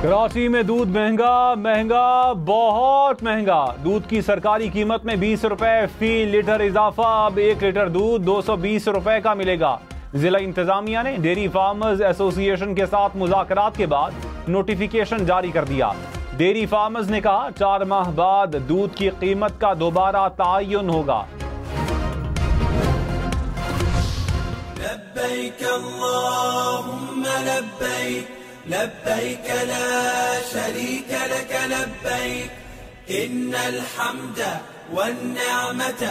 कराची में दूध महंगा महंगा बहुत महंगा। दूध की सरकारी कीमत में 20 रुपए फी लीटर इजाफा। अब 1 लीटर दूध 220 रुपए का मिलेगा। जिला इंतजामिया ने डेयरी फार्मर्स एसोसिएशन के साथ मुज़ाकरात के बाद नोटिफिकेशन जारी कर दिया। डेयरी फार्मर्स ने कहा 4 माह बाद दूध की कीमत का दोबारा तायुन होगा। लब्बैक अल्लाहुम्मा लब्बैक लब्बैक ला शरीक लक लब्बैक इन्नल हम्द वन्निअमत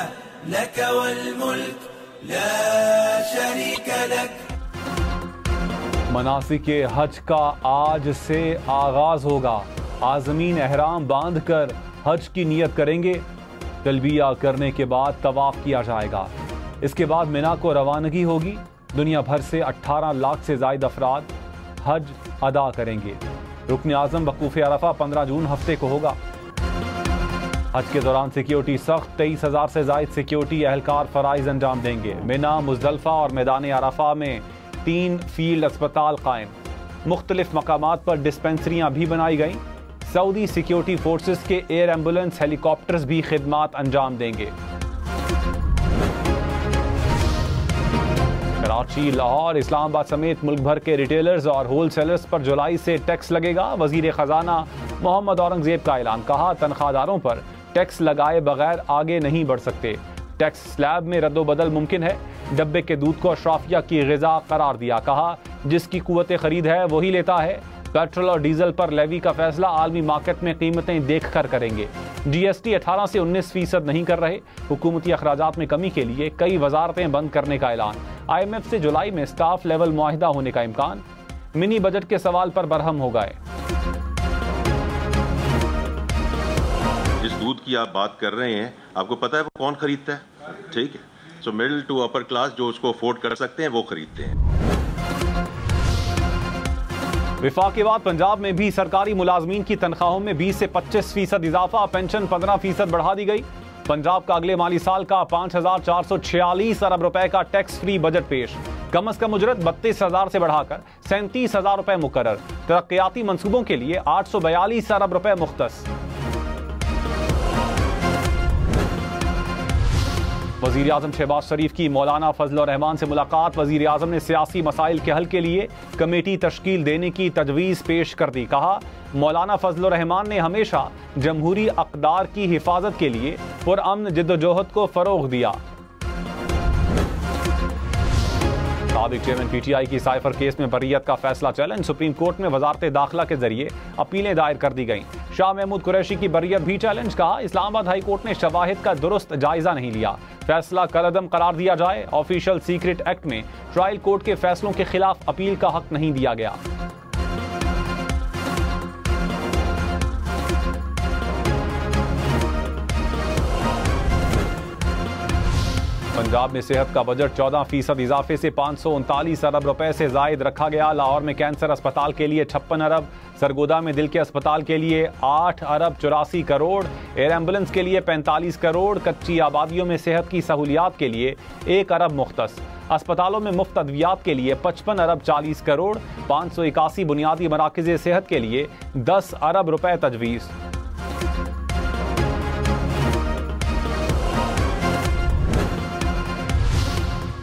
लक वल मुल्क ला शरीक लक। मनासिके हज का आज से आगाज होगा। आज़मीन एहराम बांधकर हज की नियत करेंगे। तलबिया करने के बाद तवाफ किया जाएगा। इसके बाद मिना को रवानगी होगी। दुनिया भर से 18 लाख से ज़ायद अफराद हज अदा करेंगे। रुकन आज़म वक़ूफ़ अरफा 15 जून हफ्ते को होगा। हज के दौरान सिक्योरिटी सख्त। 23,000 से ज़ायद सिक्योरिटी एहलकार फ़राइज़ अंजाम देंगे। मिना, मुज़दलिफ़ा और मैदान अरफा में 3 फील्ड अस्पताल कायम। मुख्तलिफ मकामात पर डिस्पेंसरियाँ भी बनाई गई। सऊदी सिक्योरिटी फोर्सेस के एयर एम्बुलेंस हेलीकॉप्टर्स भी खिदमात अंजाम देंगे। कराची, लाहौर, इस्लामाबाद समेत मुल्क भर के रिटेलर्स और होलसेलर्स पर जुलाई से टैक्स लगेगा। वजीर खजाना मोहम्मद औरंगजेब का ऐलान। कहा तनख्वाहदारों पर टैक्स लगाए बगैर आगे नहीं बढ़ सकते। टैक्स स्लैब में रद्दोबदल मुमकिन है। डब्बे के दूध को अशराफिया की ग़िज़ा करार दिया। कहा जिसकी कुव्वत ख़रीद है वही लेता है। पेट्रोल और डीजल पर लेवी का फैसला आलमी मार्केट में कीमतें देख कर करेंगे। जीएसटी 18 से 19% नहीं कर रहे। हुकूमती अखराजात में कमी के लिए कई वजारतें बंद करने का ऐलान। IMF से जुलाई में स्टाफ लेवल मुआहिदा होने का इम्कान। मिनी बजट के सवाल पर बरहम हो गए। जिस दूध की आप बात कर रहे हैं, आपको पता है वो कौन खरीदता है? ठीक है, so middle to upper class जो उसको अफोर्ड कर सकते हैं वो खरीदते हैं। विफाक के बाद पंजाब में भी सरकारी मुलाजमीन की तनख्वाहों में 20 से 25% इजाफा। पेंशन 15% बढ़ा दी गई। पंजाब का अगले माली साल का 5,446 अरब रुपए का टैक्स फ्री बजट पेश। कम अज कम उजरत 32,000 से बढ़ाकर 37,000 रुपए मुकर्रर। तरक्याती मंसूबों के लिए 842 अरब रुपए मुख्तस। वज़ीर आज़म शहबाज शरीफ की मौलाना फजल रहमान से मुलाकात। वज़ीर आज़म ने सियासी मसाइल के हल के लिए कमेटी तश्कील देने की तजवीज़ पेश कर दी। कहा मौलाना फजल रहमान ने हमेशा जमहूरी अक़दार की हिफाजत के लिए पुरअमन जिद्दोजहद को फ़रोग़ दिया। साबिक़ चेयरमैन PTI की साइफर केस में बर्रियत का फैसला चैलेंज। सुप्रीम कोर्ट में वजारत दाखिला के जरिए अपीलें दायर कर दी गईं। शाह महमूद कुरैशी की बर्रियत भी चैलेंज। कहा इस्लामाबाद हाई कोर्ट ने शवाहिद का दुरुस्त जायजा नहीं लिया। फैसला कलअदम करार दिया जाए। ऑफिशियल सीक्रेट एक्ट में ट्रायल कोर्ट के फैसलों के खिलाफ अपील का हक नहीं दिया गया। पंजाब में सेहत का बजट 14% इजाफे से 539 अरब रुपए से जायद रखा गया। लाहौर में कैंसर अस्पताल के लिए 56 अरब। सरगोदा में दिल के अस्पताल के लिए 8 अरब 84 करोड़। एयर एम्बुलेंस के लिए 45 करोड़। कच्ची आबादियों में सेहत की सहूलियात के लिए 1 अरब मुख्तस। अस्पतालों में मुफ्त अद्वियात के लिए 55 अरब 40 करोड़। 581 बुनियादी मराकज़ सेहत के लिए 10 अरब रुपए तजवीज़।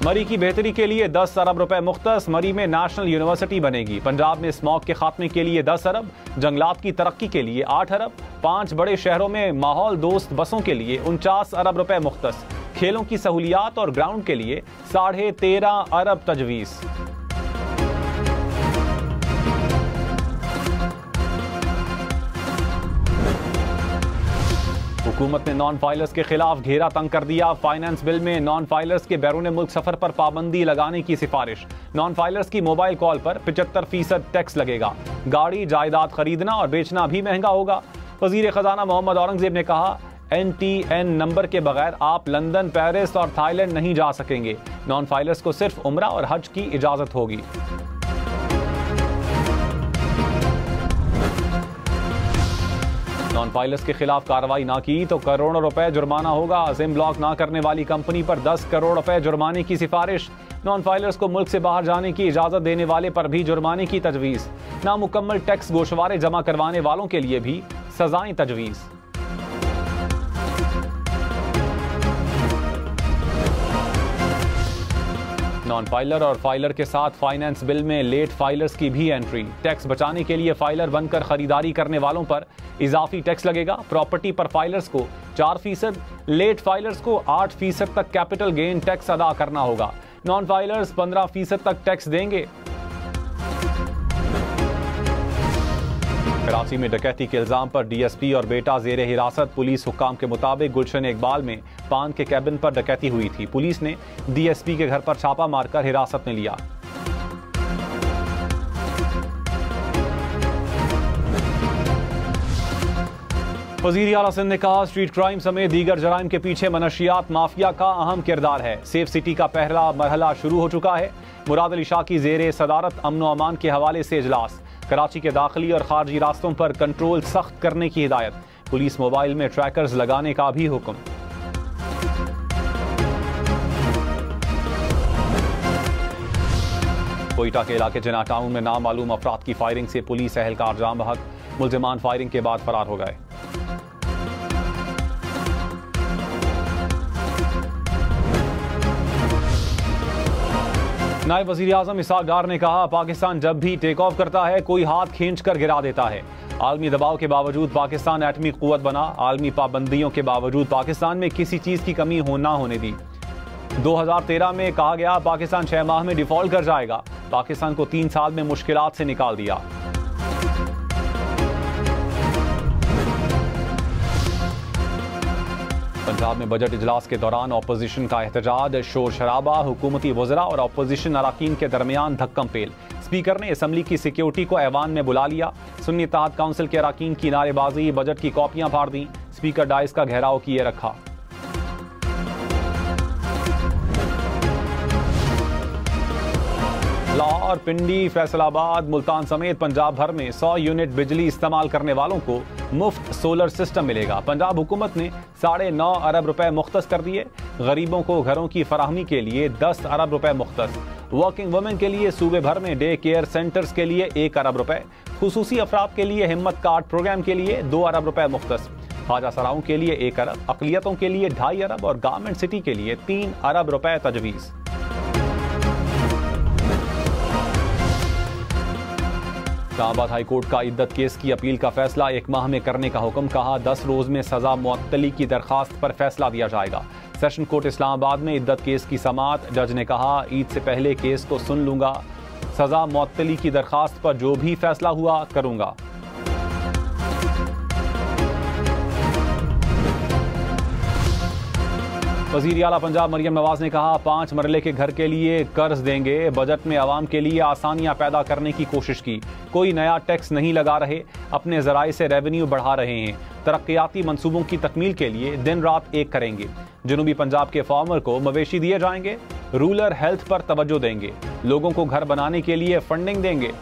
मरी की बेहतरी के लिए 10 अरब रुपए मुख्तस। मरी में नेशनल यूनिवर्सिटी बनेगी। पंजाब में स्मॉग के खात्मे के लिए 10 अरब। जंगलात की तरक्की के लिए 8 अरब। 5 बड़े शहरों में माहौल दोस्त बसों के लिए 49 अरब रुपए मुख्तस। खेलों की सहूलियात और ग्राउंड के लिए 13.5 अरब तजवीज़। हुकूमत ने नॉन फाइलर्स के खिलाफ घेरा तंग कर दिया। फाइनेंस बिल में नॉन फाइलर्स के बैरून मुल्क सफर पर पाबंदी लगाने की सिफारिश। नॉन फाइलर्स की मोबाइल कॉल पर 75% टैक्स लगेगा। गाड़ी जायदाद खरीदना और बेचना भी महंगा होगा। वजीर खजाना मोहम्मद औरंगजेब ने कहा NTN नंबर के बगैर आप लंदन, पेरिस और थाईलैंड नहीं जा सकेंगे। नॉन फाइलर्स को सिर्फ उम्रा और हज की इजाजत होगी। नॉन फाइलर्स के खिलाफ कार्रवाई ना की तो करोड़ों रुपए जुर्माना होगा। सिम ब्लॉक ना करने वाली कंपनी पर 10 करोड़ रुपए जुर्माने की सिफारिश। नॉन फाइलर्स को मुल्क से बाहर जाने की इजाजत देने वाले पर भी जुर्माने की तजवीज। नामुकम्मल टैक्स गोशवारे जमा करवाने वालों के लिए भी सजाएं तजवीज। नॉन फाइलर और फाइलर के साथ फाइनेंस बिल में लेट फाइलर्स की भी एंट्री। टैक्स बचाने के लिए फाइलर बनकर खरीदारी करने वालों पर इजाफी टैक्स लगेगा। प्रॉपर्टी पर फाइलर्स को 4%, लेट फाइलर्स को 8% तक कैपिटल गेन टैक्स अदा करना होगा। नॉन फाइलर्स 15% तक टैक्स देंगे। कराची में डकैती के इल्जाम पर डीएसपी और बेटा जेरे हिरासत। पुलिस हुक्काम के मुताबिक गुलशन इकबाल में पान के कैबिन पर डकैती हुई थी। पुलिस ने डीएसपी के घर पर छापा मारकर हिरासत में लिया। वज़ीर आला सिंध ने कहा, स्ट्रीट क्राइम समेत दीगर जराइम के पीछे मनशियात माफिया का अहम किरदार है। सेफ सिटी का पहला मरहला शुरू हो चुका है। मुराद अली शाह की ज़ेरे सदारत अमन व अमान के हवाले से इजलास। कराची के दाखिली और खारजी रास्तों पर कंट्रोल सख्त करने की हिदायत। पुलिस मोबाइल में ट्रैकर्स लगाने का भी हुक्म। कोयटा के इलाके जिना टाउन में नामालूम अफराद की फायरिंग से पुलिस एहलकार जाम बहक। मुल्जिमान फायरिंग के बाद फरार हो गए। नायब वज़ीर आज़म इसहाक डार ने कहा, पाकिस्तान जब भी टेक ऑफ करता है कोई हाथ खींच कर गिरा देता है। आलमी दबाव के बावजूद पाकिस्तान एटमी कुव्वत बना। आलमी पाबंदियों के बावजूद पाकिस्तान में किसी चीज की कमी ना होने दी। 2013 में कहा गया पाकिस्तान 6 माह में डिफॉल्ट कर जाएगा। पाकिस्तान को 3 साल में मुश्किलात से निकाल दिया। पंजाब में बजट इजलास के दौरान अपोजिशन का एहतजाज, शोर शराबा, हुकूमती वज़रा और अपोजिशन अराकीन के दरमियान धक्कम पेल। स्पीकर ने असम्बली की सिक्योरिटी को ऐवान में बुला लिया। सुन्नी इत्तेहाद काउंसिल के अराकीन की नारेबाजी, बजट की कॉपियां फाड़ दी। स्पीकर डाइस का घेराव किए रखा। लाहौर, पिंडी, फैसलाबाद, मुल्तान समेत पंजाब भर में 100 यूनिट बिजली इस्तेमाल करने वालों को मुफ्त सोलर सिस्टम मिलेगा। पंजाब हुकूमत ने 9.5 अरब रुपए मुख्तस कर दिए। गरीबों को घरों की फराहमी के लिए 10 अरब रुपए मुख्तस। वर्किंग वुमेन के लिए सूबे भर में डे केयर सेंटर्स के लिए 1 अरब रुपए। खुसूसी अफराद के लिए हिम्मत कार्ड प्रोग्राम के लिए 2 अरब रुपए मुख्तस। ख्वाजा सराओं के लिए 1 अरब, अकलियतों के लिए 2.5 अरब और गारमेंट सिटी के लिए 3 अरब रुपए तजवीज़। इस्लामाबाद हाई कोर्ट का इद्दत केस की अपील का फैसला 1 माह में करने का हुक्म। कहा 10 रोज में सजा मुअत्तली की दरखास्त पर फैसला दिया जाएगा। सेशन कोर्ट इस्लामाबाद में इद्दत केस की समाअत। जज ने कहा ईद से पहले केस को सुन लूंगा। सजा मुअत्तली की दरखास्त पर जो भी फैसला हुआ करूंगा। वज़ीर आला पंजाब मरियम नवाज ने कहा 5 मरले के घर के लिए कर्ज देंगे। बजट में आवाम के लिए आसानियां पैदा करने की कोशिश की। कोई नया टैक्स नहीं लगा रहे, अपने जराए से रेवेन्यू बढ़ा रहे हैं। तरक्याती मंसूबों की तकमील के लिए दिन रात एक करेंगे। जनूबी पंजाब के फार्मर को मवेशी दिए जाएंगे। रूरल हेल्थ पर तवज्जो देंगे। लोगों को घर बनाने के लिए फंडिंग देंगे।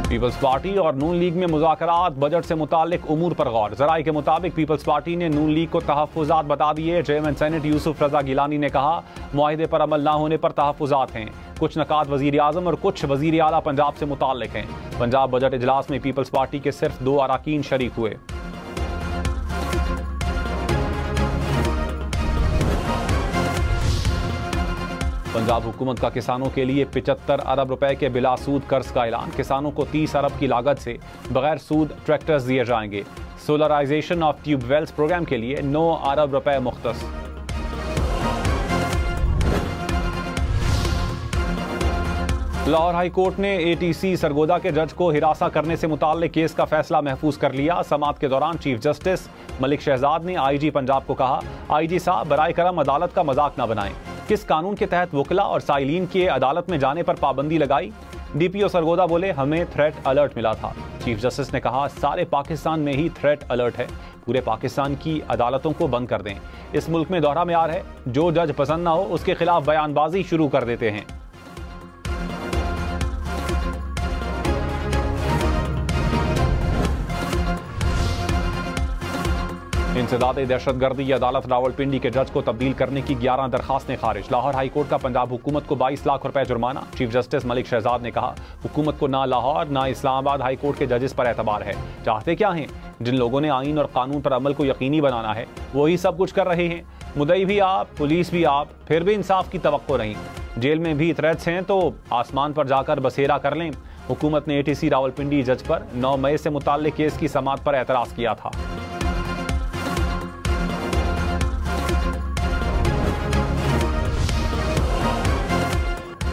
पीपल्स पार्टी और नून लीग में मुज़ाकरात, बजट से मुताल्लिक उमूर पर गौर। जराये के मुताबिक पीपल्स पार्टी ने नून लीग को तहफ़्फ़ुज़ात बता दिए। चेयरमैन सेनेट यूसुफ रजा गिलानी ने कहा मुआहिदे पर अमल ना होने पर तहफ़्फ़ुज़ात हैं। कुछ नकात वज़ीर आज़म और कुछ वज़ीर आला पंजाब से मुताल्लिक हैं। पंजाब बजट इजलास में पीपल्स पार्टी के सिर्फ 2 अराकीन शरीक हुए। पंजाब हुकूमत का किसानों के लिए 75 अरब रुपए के बिला सूद कर्ज का ऐलान। किसानों को 30 अरब की लागत से बगैर सूद ट्रैक्टर्स दिए जाएंगे। सोलराइजेशन ऑफ ट्यूबवेल्स प्रोग्राम के लिए 9 अरब रुपए मुख्तस। लाहौर हाई कोर्ट ने एटीसी सरगोदा के जज को हिरासा करने से मुताल्लिक केस का फैसला महफूज कर लिया। समाअत के दौरान चीफ जस्टिस मलिक शहजाद ने आईजी पंजाब को कहा आईजी साहब बराए करम अदालत का मजाक न बनाएं। किस कानून के तहत वकला और साइलिन के अदालत में जाने पर पाबंदी लगाई? डीपीओ सरगोदा बोले हमें थ्रेट अलर्ट मिला था। चीफ जस्टिस ने कहा सारे पाकिस्तान में ही थ्रेट अलर्ट है, पूरे पाकिस्तान की अदालतों को बंद कर दें। इस मुल्क में दोहरा मेयार है, जो जज पसंद ना हो उसके खिलाफ बयानबाजी शुरू कर देते हैं। इंसदाद दहशतगर्दी अदालत रावलपिंडी के जज को तब्दील करने की 11 दरखास्तें खारिज। लाहौर हाई कोर्ट का पंजाब हुकूमत को 22 लाख रुपए जुर्माना। चीफ जस्टिस मलिक शहजाद ने कहा, हुकूमत को ना लाहौर ना इस्लामाबाद हाई कोर्ट के जजेस पर एतबार है। चाहते क्या हैं? जिन लोगों ने आइन और कानून पर अमल को यकीनी बनाना है वही सब कुछ कर रहे हैं। मुद्दई भी आप, पुलिस भी आप, फिर भी इंसाफ की तवक्को नहीं। जेल में भी थ्रेट्स हैं तो आसमान पर जाकर बसेरा कर लें। हुकूमत ने ATC रावलपिंडी जज पर 9 मई से मुताल्लिक केस की समाअत पर एतराज किया था।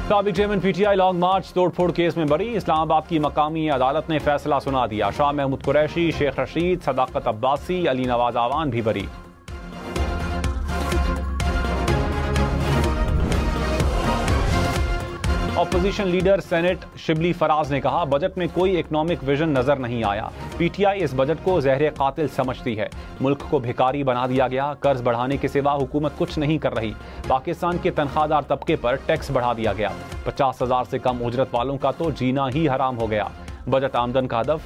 साबिक चेयरमैन PTI लॉन्ग मार्च तोड़फोड़ केस में बरी। इस्लामाबाद की मकामी अदालत ने फैसला सुना दिया। शाह महमूद कुरैशी, शेख रशीद, सदाकत अब्बासी, अली नवाज आवान भी बरी। Opposition leader senate Shibli Faraz ने कहा, बजट में कोई इकोनॉमिक विजन नजर नहीं आया। PTI इस बजट को जहर कातिल समझती है। मुल्क को भिखारी बना दिया गया। कर्ज बढ़ाने के सिवा हुकूमत कुछ नहीं कर रही। पाकिस्तान के तनख्वाहदार तबके पर टैक्स बढ़ा दिया गया। 50,000 से कम उजरत वालों का तो जीना ही हराम हो गया। बजट आमदन का हदफ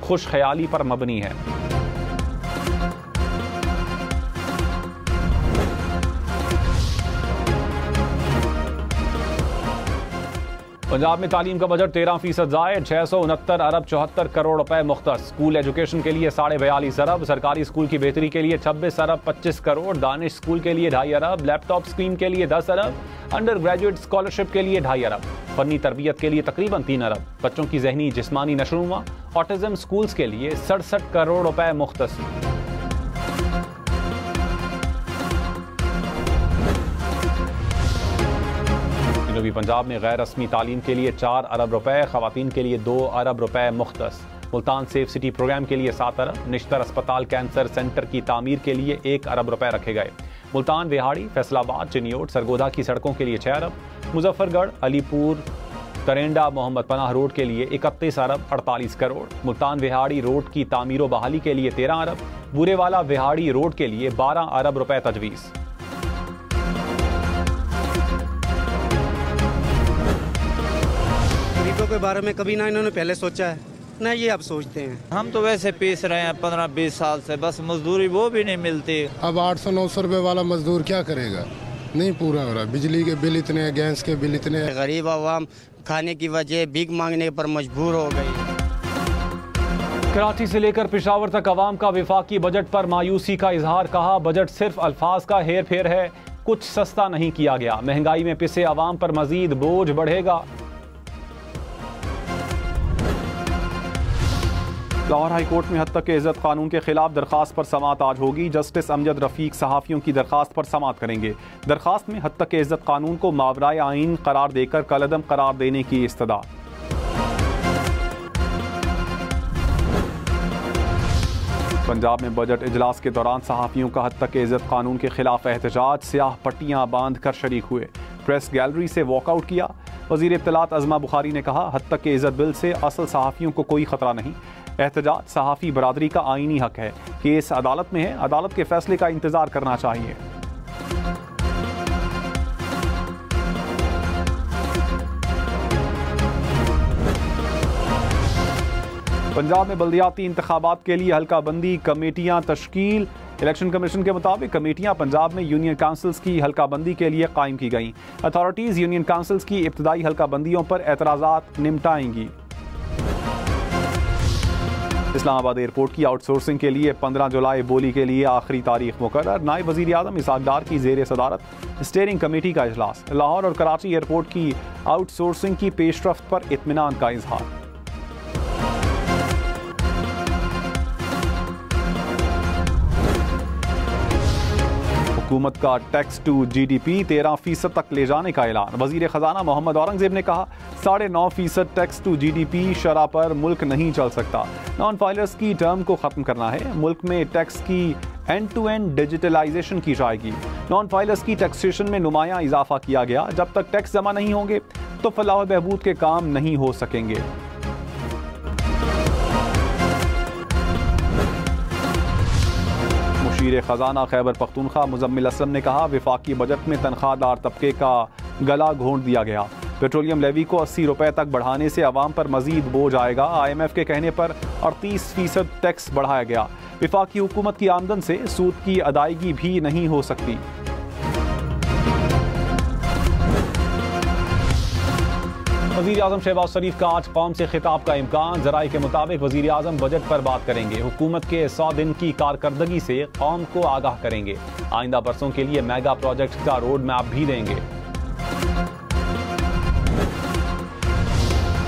खुश ख्याली पर मबनी है। पंजाब में तालीम का बजट 13% जायद। 669 अरब 74 करोड़ रुपए मुख्तस। स्कूल एजुकेशन के लिए 42.5 अरब। सरकारी स्कूल की बेहतरी के लिए 26 अरब 25 करोड़। दानिश स्कूल के लिए 2.5 अरब। लैपटॉप स्कीम के लिए 10 अरब। अंडर ग्रेजुएट स्कॉलरशिप के लिए 2.5 अरब। फनी तरबियत के लिए तकरीबन 3 अरब। बच्चों की जहनी जिस्मानी नशोनुमा ऑटिज्म स्कूल्स के लिए 67 करोड़ रुपए मुख्तस। जनूबी पंजाब में गैर रस्मी तालीम के लिए 4 अरब रुपए। खवातीन के लिए 2 अरब रुपए मुख्तस। मुल्तान सेफ सिटी प्रोग्राम के लिए 7 अरब। निश्तर अस्पताल कैंसर सेंटर की तामीर के लिए 1 अरब रुपए रखे गए। मुल्तान विहाड़ी फैसलाबाद चिन्योट सरगोधा की सड़कों के लिए 6 अरब। मुजफ्फरगढ़ अलीपुर तरेंडा मोहम्मद पनाह रोड के लिए 31 अरब 48 करोड़। मुल्तान विहाड़ी रोड की तामीर व बहाली के लिए 13 अरब। बुरेवाला विहाड़ी रोड के लिए 12 अरब रुपए तजवीज़। गरीबों के बारे में कभी ना इन्होंने पहले सोचा है ना ये अब सोचते हैं। हम तो वैसे पीस रहे हैं 15-20 साल से, बस मजदूरी वो भी नहीं मिलती। अब 800-900 रुपए वाला मजदूर क्या करेगा? नहीं पूरा हो रहा। बिजली के बिल इतने, गैस के बिल इतने। गरीब आवाम खाने की वजह भीख मांगने पर मजबूर हो गई। कराची से लेकर पेशावर तक अवाम का विफाकी बजट पर मायूसी का इजहार। कहा, बजट सिर्फ अल्फाज का हेर फेर है, कुछ सस्ता नहीं किया गया। महंगाई में पिसे अवाम पर मजीद बोझ बढ़ेगा। लाहौर हाई कोर्ट में हद तक के इज्जत कानून के खिलाफ दरखास्त पर समाअत आज होगी। जस्टिस अमजद रफीक सहाफ़ियों की दरखास्त पर समाअत करेंगे। दरखास्त में हद तक के इज्जत कानून को मावराए आइन करार देकर कलअदम करार देने की इस्तदा। पंजाब में बजट इजलास के दौरान सहाफ़ियों का हद तक के इज्जत कानून के खिलाफ एहतजाज। स्याह पट्टियां बांध कर शरीक हुए। प्रेस गैलरी से वॉकआउट किया। वज़ीर इत्तलात अज़मा बुखारी ने कहा, हद तक के इज्जत बिल से असल सहाफ़ियों को कोई खतरा नहीं। एहतजाज सहाफ़ी बरादरी का आईनी हक है। केस अदालत में है, अदालत के फैसले का इंतजार करना चाहिए। पंजाब में बल्दियाती इंतखाबात के लिए हल्का बंदी कमेटियां तश्कील। इलेक्शन कमीशन के मुताबिक कमेटियां पंजाब में यूनियन काउंसिल्स की हल्का बंदी के लिए कायम की गई। अथॉरिटीज यूनियन काउंसिल्स की इब्तदाई हल्का बंदियों पर एतराज़ात निपटाएंगी। इस्लामाबाद एयरपोर्ट की आउटसोर्सिंग के लिए 15 जुलाई बोली के लिए आखिरी तारीख मुकर्रर। नायब वज़ीर आज़म इसहाक डार की ज़ेर सदारत स्टीयरिंग कमेटी का इजलास। लाहौर और कराची एयरपोर्ट की आउटसोर्सिंग की पेशरफ्त पर इत्मीनान का इजहार। हुकूमत का टैक्स टू GDP 13% तक ले जाने का ऐलान। वजीर खजाना मोहम्मद औरंगजेब ने कहा, 9.5% टैक्स टू GDP शरह पर मुल्क नहीं चल सकता। नॉन फाइलर्स की टर्म को खत्म करना है। मुल्क में टैक्स की एंड टू एंड डिजिटलाइजेशन की जाएगी। नॉन फाइलर्स की टैक्सेशन में नुमाया इजाफा किया गया। जब तक टैक्स जमा नहीं होंगे तो फलाह व बहबूद के काम नहीं हो सकेंगे। मुशीर खजाना खैबर पख्तूनख्वा मुजम्मिल असलम ने कहा, विफाकी बजट में तनख्वाहदार तबके का गला घोंट दिया गया। पेट्रोलियम लेवी को 80 रुपए तक बढ़ाने से अवाम पर मजीद बोझ आएगा। IMF के कहने पर 38% टैक्स बढ़ाया गया। वफाकी हुकूमत की आमदन से सूद की अदायगी भी नहीं हो सकती। वज़ीर आज़म शहबाज शरीफ का आज कौम से खिताब का इम्कान। ज़राए के मुताबिक वज़ीर आज़म बजट पर बात करेंगे। हुकूमत के 100 दिन की कारकर्दगी से कौम को आगाह करेंगे। आइंदा बरसों के लिए मेगा प्रोजेक्ट का रोड मैप भी देंगे।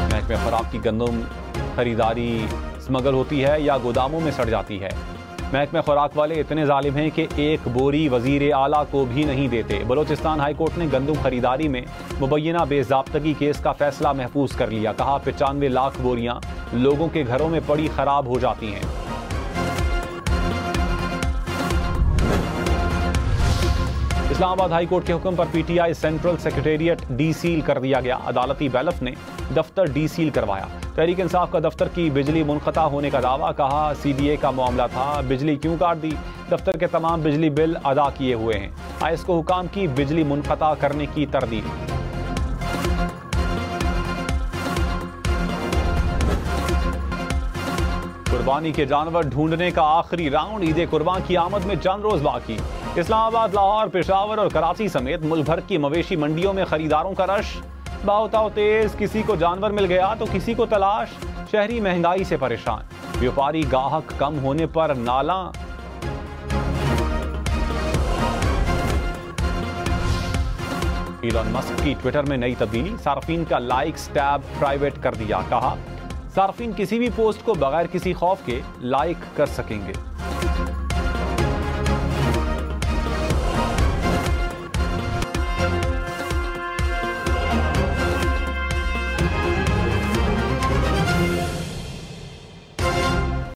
महकमे खुराक की गंदम खरीदारी स्मगल होती है या गोदामों में सड़ जाती है। महकमे खुराक वाले इतने जालिम हैं कि एक बोरी वजीर आला को भी नहीं देते। बलोचिस्तान हाई कोर्ट ने गंदम खरीदारी में मुबैना बेज़ाब्तगी केस का फैसला महफूज कर लिया। कहा 95 लाख बोरियां लोगों के घरों में पड़ी खराब हो जाती हैं। इस्लामाबाद हाई कोर्ट के हुक्म पर PTI central secretariat D seal कर दिया गया। अदालती बैलफ ने दफ्तर डी सील करवाया। तहरीक इंसाफ का दफ्तर की बिजली मुनक़ता होने का दावा। कहा सीडीए का मामला था, बिजली क्यों काट दी। दफ्तर के तमाम बिजली बिल अदा किए हुए हैं। आईएस को हुकाम की बिजली मुनक़ता करने की तरदीद। कुर्बानी के जानवर ढूंढने का आखिरी राउंड। ईद कुर्बान की आमद में चंद रोज बाकी। इस्लामाबाद, लाहौर, पेशावर और कराची समेत मुल्क भर की मवेशी मंडियों में खरीदारों का रश। बाउताओ तेज, किसी को जानवर मिल गया तो किसी को तलाश। शहरी महंगाई से परेशान, व्यापारी गाहक कम होने पर नाला। इलॉन मस्क की ट्विटर में नई तब्दीली। सार्फिन का लाइक्स टैब प्राइवेट कर दिया। कहा सार्फिन किसी भी पोस्ट को बगैर किसी खौफ के लाइक कर सकेंगे।